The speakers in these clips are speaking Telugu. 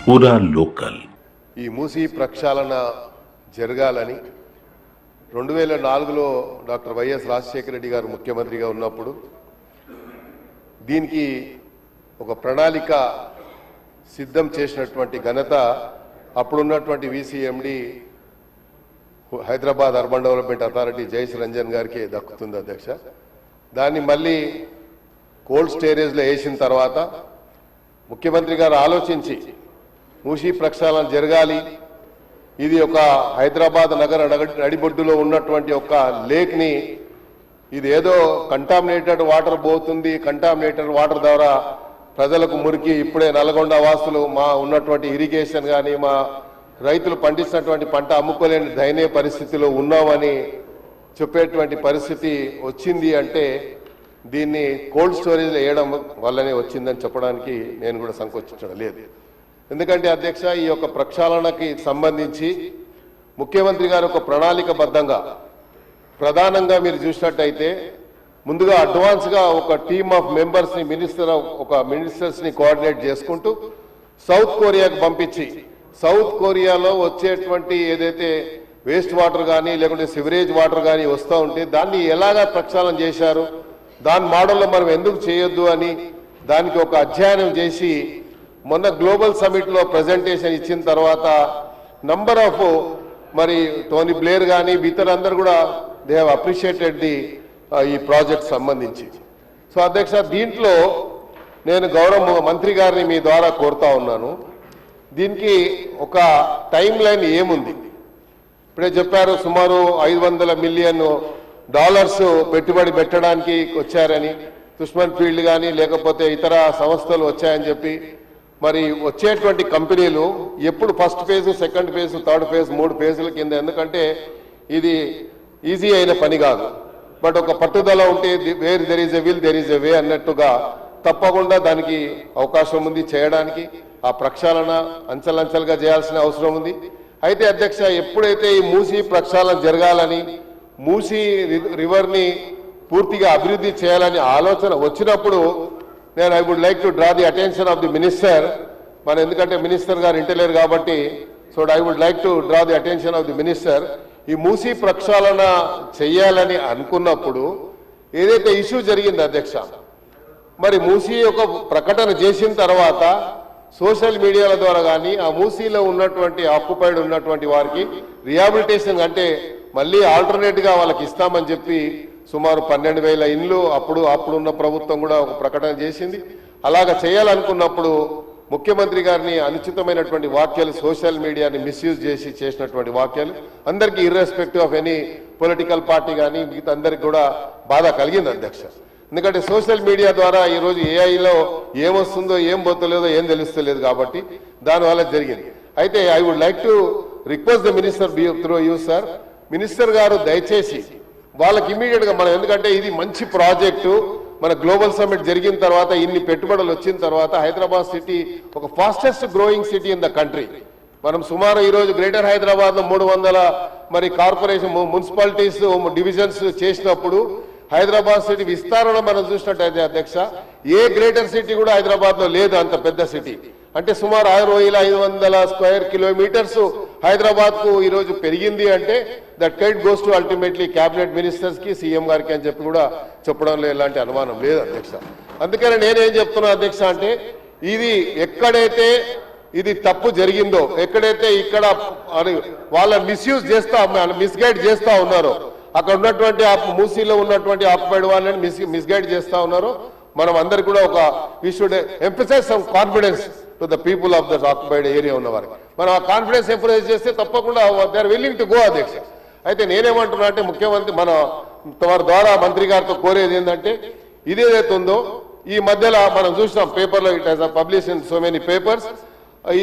పూరా లోకల్. ఈ మూసీ ప్రక్షాళన జరగాలని 2004లో డాక్టర్ వైఎస్ రాజశేఖర రెడ్డి గారు ముఖ్యమంత్రిగా ఉన్నప్పుడు దీనికి ఒక ప్రణాళిక సిద్ధం చేసినటువంటి ఘనత అప్పుడున్నటువంటి VCMD Hyderabad urban development authority Jayesh Ranjan గారికి దక్కుతుంది అధ్యక్ష. దాన్ని మళ్ళీ కోల్డ్ స్టోరేజ్లో వేసిన తర్వాత ముఖ్యమంత్రి గారు ఆలోచించి మూసీ ప్రక్షాళన జరగాలి, ఇది ఒక హైదరాబాద్ నగర నడిబొడ్డులో ఉన్నటువంటి ఒక లేక్ని ఇది ఏదో కంటామినేటెడ్ వాటర్ పోతుంది, కంటామినేటెడ్ వాటర్ ద్వారా ప్రజలకు మురికి, ఇప్పుడే నల్గొండ వాసులు మా ఉన్నటువంటి ఇరిగేషన్ కానీ మా రైతులు పండించినటువంటి పంట అమ్ముకోలేని దయనీయ పరిస్థితిలో ఉన్నామని చెప్పేటువంటి పరిస్థితి వచ్చింది. అంటే దీన్ని కోల్డ్ స్టోరేజ్లో వేయడం వల్లనే వచ్చిందని చెప్పడానికి నేను కూడా సంకోచించడం లేదు. ఎందుకంటే అధ్యక్ష, ఈ యొక్క ప్రక్షాళనకి సంబంధించి ముఖ్యమంత్రి గారు ఒక ప్రణాళికబద్ధంగా ప్రధానంగా మీరు చూసినట్టయితే ముందుగా అడ్వాన్స్గా ఒక టీమ్ ఆఫ్ మెంబర్స్ని మినిస్టర్స్ని కోఆర్డినేట్ చేసుకుంటూ సౌత్ కొరియాకు పంపించి సౌత్ కొరియాలో వచ్చేటువంటి ఏదైతే వేస్ట్ వాటర్ కానీ లేకుంటే సివరేజ్ వాటర్ కానీ వస్తూ ఉంటే దాన్ని ఎలాగా ప్రక్షాళన చేశారు, దాని మోడల్లో మనం ఎందుకు చేయొద్దు అని దానికి ఒక అధ్యయనం చేసి మొన్న గ్లోబల్ సమిట్లో ప్రజెంటేషన్ ఇచ్చిన తర్వాత నంబర్ ఆఫ్ మరి టోనీ బ్లేర్ కానీ ఇతరులందరూ కూడా దే హ్యావ్ అప్రిషియేటెడ్ ఈ ప్రాజెక్ట్ సంబంధించి. సో అధ్యక్ష, దీంట్లో నేను గౌరవ మంత్రి గారిని మీ ద్వారా కోరుతా ఉన్నాను, దీనికి ఒక టైం లైన్ ఏముంది? ఇప్పుడే చెప్పారు సుమారు $500 మిలియన్ పెట్టుబడి పెట్టడానికి వచ్చారని, దుష్మన్ ఫీల్డ్ కానీ లేకపోతే ఇతర సంస్థలు వచ్చాయని చెప్పి. మరి వచ్చేటువంటి కంపెనీలు ఎప్పుడు first phase, second phase, third phase, 3 ఫేజుల కింద, ఎందుకంటే ఇది ఈజీ అయిన పని కాదు. బట్ ఒక పట్టుదల ఉంటే where there is a will there is a way అన్నట్టుగా తప్పకుండా దానికి అవకాశం ఉంది చేయడానికి. ఆ ప్రక్షాళన అంచెలంచెలుగా చేయాల్సిన అవసరం ఉంది. అయితే అధ్యక్ష, ఎప్పుడైతే ఈ మూసీ ప్రక్షాళన జరగాలని, మూసీ రివర్ని పూర్తిగా అభివృద్ధి చేయాలని ఆలోచన వచ్చినప్పుడు నేను I would like to draw the attention of the minister. ఎందుకంటే మినిస్టర్ గారు ఇంటలేరు కాబట్టి, so I would like to draw the attention of the minister. ఈ మూసీ ప్రక్షాళన చెయ్యాలని అనుకున్నప్పుడు ఏదైతే ఇష్యూ జరిగింది అధ్యక్ష, మరి మూసీ ఒక ప్రకటన చేసిన తర్వాత సోషల్ మీడియాల ద్వారా కానీ ఆ మూసీలో ఉన్నటువంటి ఆక్యుపైడ్ ఉన్నటువంటి వారికి రిహాబిలిటేషన్ అంటే మళ్ళీ ఆల్టర్నేట్గా వాళ్ళకి ఇస్తామని చెప్పి సుమారు 12,000 ఇండ్లు అప్పుడున్న ప్రభుత్వం కూడా ఒక ప్రకటన చేసింది. అలాగ చేయాలనుకున్నప్పుడు ముఖ్యమంత్రి గారిని అనుచితమైనటువంటి వ్యాఖ్యలు, సోషల్ మీడియాని మిస్యూజ్ చేసి చేసినటువంటి వ్యాఖ్యలు అందరికీ irrespective of any political party కానీ మిగతా అందరికి కూడా బాధ కలిగింది అధ్యక్ష. ఎందుకంటే సోషల్ మీడియా ద్వారా ఈరోజు ఏఐలో ఏమొస్తుందో ఏం పోతలేదో ఏం తెలుస్తలేదు కాబట్టి దానివల్ల జరిగింది. అయితే I would like to request the minister through you sir, minister గారు దయచేసి వాళ్ళకి ఇమీడియట్గా మనం, ఎందుకంటే ఇది మంచి ప్రాజెక్టు, మన గ్లోబల్ సమ్మిట్ జరిగిన తర్వాత ఇన్ని పెట్టుబడులు వచ్చిన తర్వాత హైదరాబాద్ సిటీ ఒక fastest growing city in the country. మనం సుమారు ఈరోజు గ్రేటర్ హైదరాబాద్లో 300 మరి కార్పొరేషన్ మున్సిపాలిటీస్ డివిజన్స్ చేసినప్పుడు హైదరాబాద్ సిటీ విస్తరణ మనం చూసినట్టయితే అధ్యక్ష, ఏ గ్రేటర్ సిటీ కూడా హైదరాబాద్లో లేదు అంత పెద్ద సిటీ. అంటే సుమారు 6500 స్క్వేర్ కిలోమీటర్స్ హైదరాబాద్కు ఈరోజు పెరిగింది. అంటే that credit goes to ultimately cabinet మినిస్టర్స్కి, సీఎం గారికి అని చెప్పి కూడా చెప్పడంలో ఎలాంటి అనుమానం లేదు అధ్యక్ష. అందుకని నేనేం చెప్తున్నా అధ్యక్ష అంటే, ఇది ఎక్కడైతే ఇది తప్పు జరిగిందో, ఎక్కడైతే ఇక్కడ వాళ్ళ మిస్యూజ్ మిస్గైడ్ చేస్తా ఉన్నారో, అక్కడ ఉన్నటువంటి మూసీలో ఉన్నటువంటి ఆక్యుపైడ్ వాళ్ళని మిస్గైడ్ చేస్తా ఉన్నారు. మనం అందరికి కూడా ఒక we should emphasize some confidence to the people of the occupied area ఉన్న వారికి. మనం ఆ కాన్ఫిడెన్స్ ఎంఫసైజ్ చేస్తే తప్పకుండా they are willing to go అధ్యక్ష. అయితే నేనేమంటున్నా అంటే, ముఖ్యమంత్రి మన వారి ద్వారా మంత్రి గారితో కోరేది ఏంటంటే, ఇదేదైతే ఉందో ఈ మధ్యలో మనం చూసినాం పేపర్లో, it has publish in so many papers,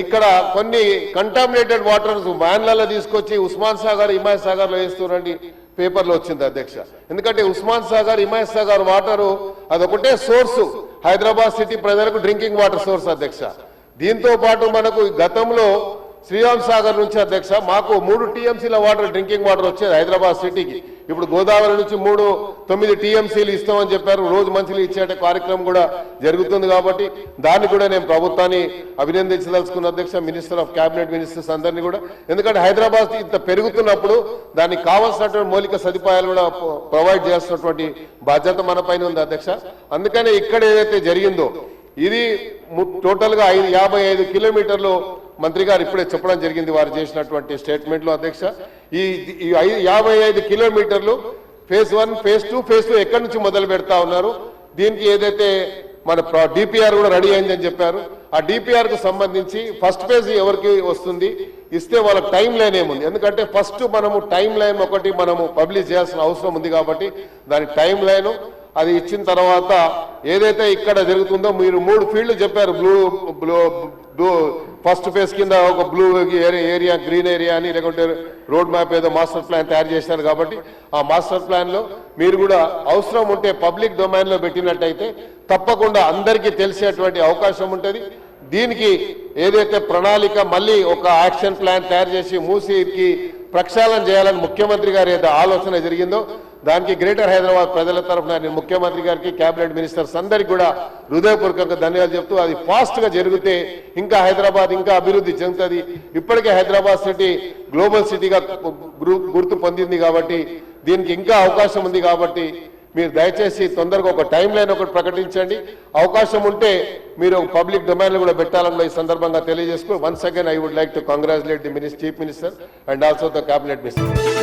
ఇక్కడ కొన్ని కంటామినేటెడ్ వాటర్స్ వ్యాన్లలో తీసుకొచ్చి ఉస్మాన్ సాగర్, హిమాయత్ సాగర్లో వేస్తున్నారండి పేపర్లో వచ్చింది అధ్యక్ష. ఎందుకంటే ఉస్మాన్ సాగర్, హిమాయత్ సాగర్ వాటరు అదొకటే సోర్సు హైదరాబాద్ సిటీ ప్రజలకు డ్రింకింగ్ వాటర్ సోర్స్ అధ్యక్ష. దీంతో పాటు మనకు గతంలో శ్రీరామ్ సాగర్ నుంచి అధ్యక్ష మాకు 3 TMCల వాటర్ డ్రింకింగ్ వాటర్ వచ్చేది హైదరాబాద్ సిటీకి. ఇప్పుడు గోదావరి నుంచి 9 టీఎంసీలు ఇస్తామని చెప్పారు. రోజు మంచిలు ఇచ్చే కార్యక్రమం కూడా జరుగుతుంది. కాబట్టి దాన్ని కూడా నేను ప్రభుత్వాన్ని అభినందించదలుచుకున్న అధ్యక్ష, మినిస్టర్ ఆఫ్ క్యాబినెట్ మినిస్టర్స్ అందరినీ కూడా. ఎందుకంటే హైదరాబాద్ ఇంత పెరుగుతున్నప్పుడు దానికి కావాల్సినటువంటి మౌలిక సదుపాయాలు కూడా ప్రొవైడ్ చేస్తున్నటువంటి బాధ్యత మన పైన ఉంది అధ్యక్ష. అందుకనే ఇక్కడ ఏదైతే జరిగిందో ఇది టోటల్ గా 55 కిలోమీటర్లు మంత్రి గారు ఇప్పుడే చెప్పడం జరిగింది వారు చేసినటువంటి స్టేట్మెంట్ లో అధ్యక్ష. ఈ 55 కిలోమీటర్లు ఫేజ్ 1, ఫేజ్ 2, ఫేజ్ 2 ఎక్కడి నుంచి మొదలు పెడతా ఉన్నారు. దీనికి ఏదైతే మన డిపిఆర్ కూడా రెడీ అయిందని చెప్పారు. ఆ డిపిఆర్ కు సంబంధించి ఫస్ట్ ఫేజ్ ఎవరికి వస్తుంది ఇస్తే వాళ్ళకి టైం లైన్ ఏముంది. ఎందుకంటే ఫస్ట్ మనము టైం లైన్ ఒకటి మనము పబ్లిష్ చేయాల్సిన అవసరం ఉంది. కాబట్టి దాని టైం లైన్ అది ఇచ్చిన తర్వాత ఏదైతే ఇక్కడ జరుగుతుందో మీరు 3 ఫీల్డ్లు చెప్పారు. బ్లూ ఫస్ట్ ఫేజ్ కింద ఒక బ్లూ ఏరియా, గ్రీన్ ఏరియా అని, లేకుంటే రోడ్ మ్యాప్ ఏదో మాస్టర్ ప్లాన్ తయారు చేశారు. కాబట్టి ఆ మాస్టర్ ప్లాన్ లో మీరు కూడా అవసరం ఉంటే పబ్లిక్ డొమైన్ లో పెట్టినట్టయితే తప్పకుండా అందరికీ తెలిసేటువంటి అవకాశం ఉంటుంది. దీనికి ఏదైతే ప్రణాళిక మళ్ళీ ఒక యాక్షన్ ప్లాన్ తయారు చేసి మూసీకి ప్రక్షాళన చేయాలని ముఖ్యమంత్రి గారి ఏదో ఆలోచన జరిగిందో దానికి గ్రేటర్ హైదరాబాద్ ప్రజల తరఫున నేను ముఖ్యమంత్రి గారికి, కేబినెట్ మినిస్టర్స్ అందరికీ కూడా హృదయపూర్వకంగా ధన్యవాదాలు చెప్తూ అది ఫాస్ట్ గా జరిగితే ఇంకా హైదరాబాద్ ఇంకా అభివృద్ధి చెందుతుంది. ఇప్పటికే హైదరాబాద్ సిటీ గ్లోబల్ సిటీగా గుర్తు పొందింది. కాబట్టి దీనికి ఇంకా అవకాశం ఉంది. కాబట్టి మీరు దయచేసి తొందరగా ఒక టైం లైన్ ఒకటి ప్రకటించండి. అవకాశం ఉంటే మీరు పబ్లిక్ డొమైన్ కూడా పెట్టాలని ఈ సందర్భంగా తెలియజేసుకుని once again I would like to congratulate the chief minister and also the cabinet minister.